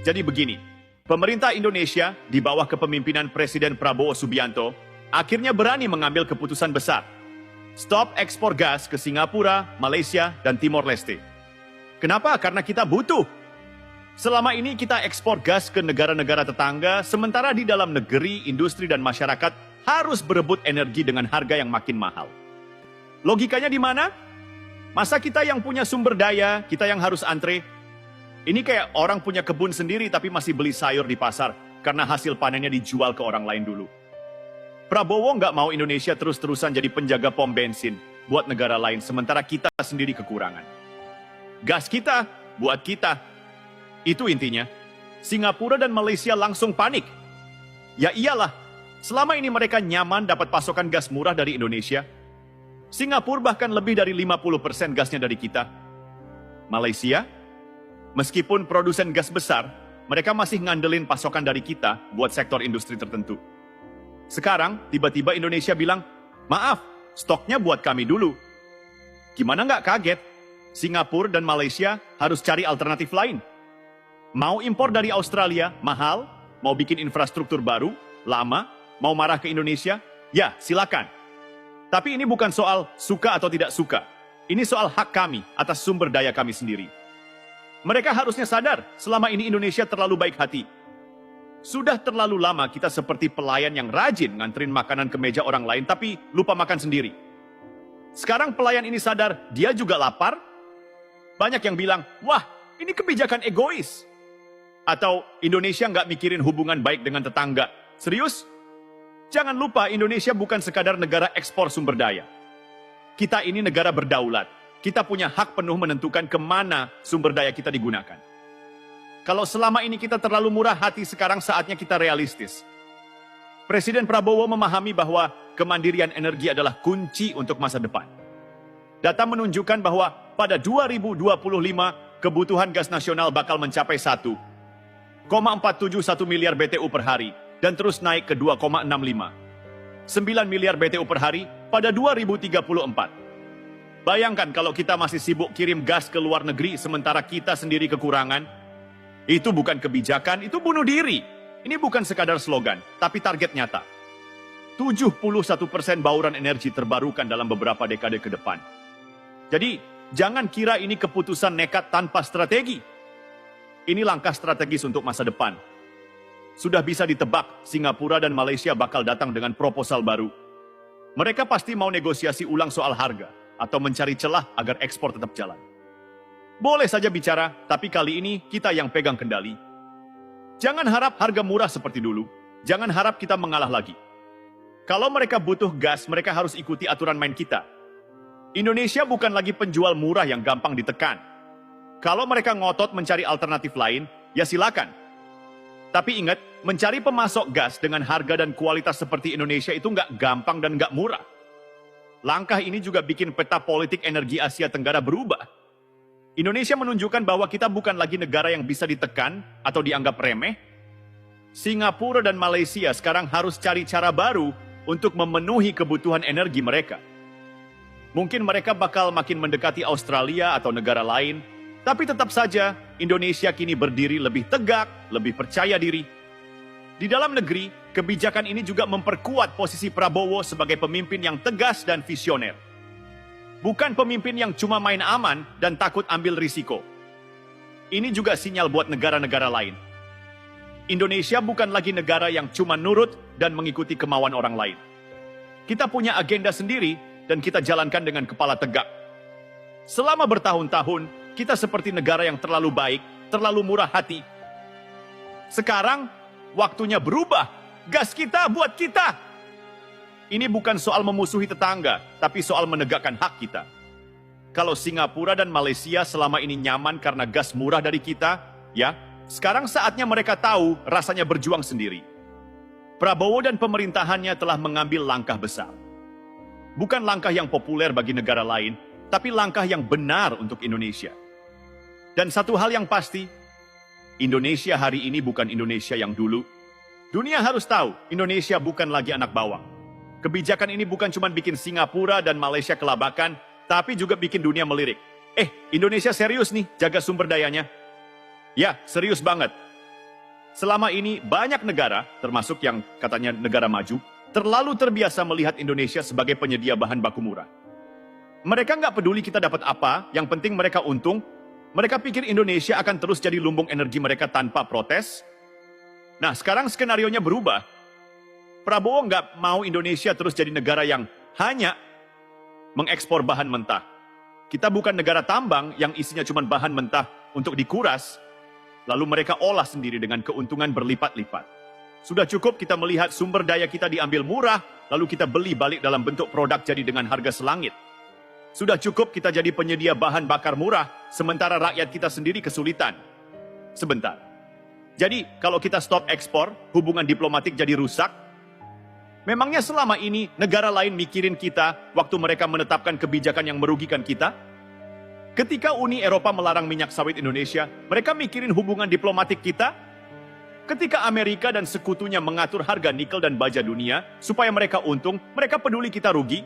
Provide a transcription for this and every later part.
Jadi begini, pemerintah Indonesia di bawah kepemimpinan Presiden Prabowo Subianto akhirnya berani mengambil keputusan besar. Stop ekspor gas ke Singapura, Malaysia, dan Timor Leste. Kenapa? Karena kita butuh. Selama ini kita ekspor gas ke negara-negara tetangga, sementara di dalam negeri, industri, dan masyarakat harus berebut energi dengan harga yang makin mahal. Logikanya di mana? Masa kita yang punya sumber daya, kita yang harus antre? Ini kayak orang punya kebun sendiri tapi masih beli sayur di pasar karena hasil panennya dijual ke orang lain dulu. Prabowo nggak mau Indonesia terus-terusan jadi penjaga pom bensin buat negara lain sementara kita sendiri kekurangan. Gas kita, buat kita. Itu intinya. Singapura dan Malaysia langsung panik. Ya iyalah, selama ini mereka nyaman dapat pasokan gas murah dari Indonesia. Singapura bahkan lebih dari 50% gasnya dari kita. Malaysia, meskipun produsen gas besar, mereka masih ngandelin pasokan dari kita buat sektor industri tertentu. Sekarang, tiba-tiba Indonesia bilang, maaf, stoknya buat kami dulu. Gimana nggak kaget? Singapura dan Malaysia harus cari alternatif lain. Mau impor dari Australia, mahal. Mau bikin infrastruktur baru, lama. Mau marah ke Indonesia? Ya, silakan. Tapi ini bukan soal suka atau tidak suka. Ini soal hak kami atas sumber daya kami sendiri. Mereka harusnya sadar, selama ini Indonesia terlalu baik hati. Sudah terlalu lama kita seperti pelayan yang rajin nganterin makanan ke meja orang lain tapi lupa makan sendiri. Sekarang pelayan ini sadar, dia juga lapar. Banyak yang bilang, wah ini kebijakan egois. Atau Indonesia nggak mikirin hubungan baik dengan tetangga. Serius? Jangan lupa Indonesia bukan sekadar negara ekspor sumber daya. Kita ini negara berdaulat. Kita punya hak penuh menentukan kemana sumber daya kita digunakan. Kalau selama ini kita terlalu murah hati, sekarang saatnya kita realistis. Presiden Prabowo memahami bahwa kemandirian energi adalah kunci untuk masa depan. Data menunjukkan bahwa pada 2025 kebutuhan gas nasional bakal mencapai 1,471 miliar BTU per hari dan terus naik ke 2,65. 9 miliar BTU per hari pada 2034. Bayangkan kalau kita masih sibuk kirim gas ke luar negeri sementara kita sendiri kekurangan. Itu bukan kebijakan, itu bunuh diri. Ini bukan sekadar slogan, tapi target nyata. 71% bauran energi terbarukan dalam beberapa dekade ke depan. Jadi, jangan kira ini keputusan nekat tanpa strategi. Ini langkah strategis untuk masa depan. Sudah bisa ditebak, Singapura dan Malaysia bakal datang dengan proposal baru. Mereka pasti mau negosiasi ulang soal harga atau mencari celah agar ekspor tetap jalan. Boleh saja bicara, tapi kali ini kita yang pegang kendali. Jangan harap harga murah seperti dulu. Jangan harap kita mengalah lagi. Kalau mereka butuh gas, mereka harus ikuti aturan main kita. Indonesia bukan lagi penjual murah yang gampang ditekan. Kalau mereka ngotot mencari alternatif lain, ya silakan. Tapi ingat, mencari pemasok gas dengan harga dan kualitas seperti Indonesia itu nggak gampang dan nggak murah. Langkah ini juga bikin peta politik energi Asia Tenggara berubah. Indonesia menunjukkan bahwa kita bukan lagi negara yang bisa ditekan atau dianggap remeh. Singapura dan Malaysia sekarang harus cari cara baru untuk memenuhi kebutuhan energi mereka. Mungkin mereka bakal makin mendekati Australia atau negara lain, tapi tetap saja Indonesia kini berdiri lebih tegak, lebih percaya diri. Di dalam negeri, kebijakan ini juga memperkuat posisi Prabowo sebagai pemimpin yang tegas dan visioner. Bukan pemimpin yang cuma main aman dan takut ambil risiko. Ini juga sinyal buat negara-negara lain. Indonesia bukan lagi negara yang cuma nurut dan mengikuti kemauan orang lain. Kita punya agenda sendiri dan kita jalankan dengan kepala tegak. Selama bertahun-tahun, kita seperti negara yang terlalu baik, terlalu murah hati. Sekarang, waktunya berubah. Gas kita buat kita. Ini bukan soal memusuhi tetangga, tapi soal menegakkan hak kita. Kalau Singapura dan Malaysia selama ini nyaman karena gas murah dari kita, ya, sekarang saatnya mereka tahu rasanya berjuang sendiri. Prabowo dan pemerintahannya telah mengambil langkah besar. Bukan langkah yang populer bagi negara lain, tapi langkah yang benar untuk Indonesia. Dan satu hal yang pasti, Indonesia hari ini bukan Indonesia yang dulu. Dunia harus tahu, Indonesia bukan lagi anak bawang. Kebijakan ini bukan cuma bikin Singapura dan Malaysia kelabakan, tapi juga bikin dunia melirik. Indonesia serius nih jaga sumber dayanya. Ya, serius banget. Selama ini banyak negara, termasuk yang katanya negara maju, terlalu terbiasa melihat Indonesia sebagai penyedia bahan baku murah. Mereka nggak peduli kita dapat apa, yang penting mereka untung. Mereka pikir Indonesia akan terus jadi lumbung energi mereka tanpa protes. Nah, sekarang skenarionya berubah. Prabowo nggak mau Indonesia terus jadi negara yang hanya mengekspor bahan mentah. Kita bukan negara tambang yang isinya cuma bahan mentah untuk dikuras, lalu mereka olah sendiri dengan keuntungan berlipat-lipat. Sudah cukup kita melihat sumber daya kita diambil murah, lalu kita beli balik dalam bentuk produk jadi dengan harga selangit. Sudah cukup kita jadi penyedia bahan bakar murah, sementara rakyat kita sendiri kesulitan. Sebentar. Jadi, kalau kita stop ekspor, hubungan diplomatik jadi rusak. Memangnya selama ini negara lain mikirin kita waktu mereka menetapkan kebijakan yang merugikan kita? Ketika Uni Eropa melarang minyak sawit Indonesia, mereka mikirin hubungan diplomatik kita? Ketika Amerika dan sekutunya mengatur harga nikel dan baja dunia supaya mereka untung, mereka peduli kita rugi?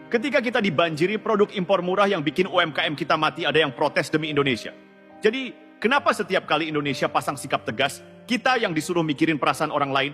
Ketika kita dibanjiri produk impor murah yang bikin UMKM kita mati, ada yang protes demi Indonesia. Jadi, kenapa setiap kali Indonesia pasang sikap tegas, kita yang disuruh mikirin perasaan orang lain?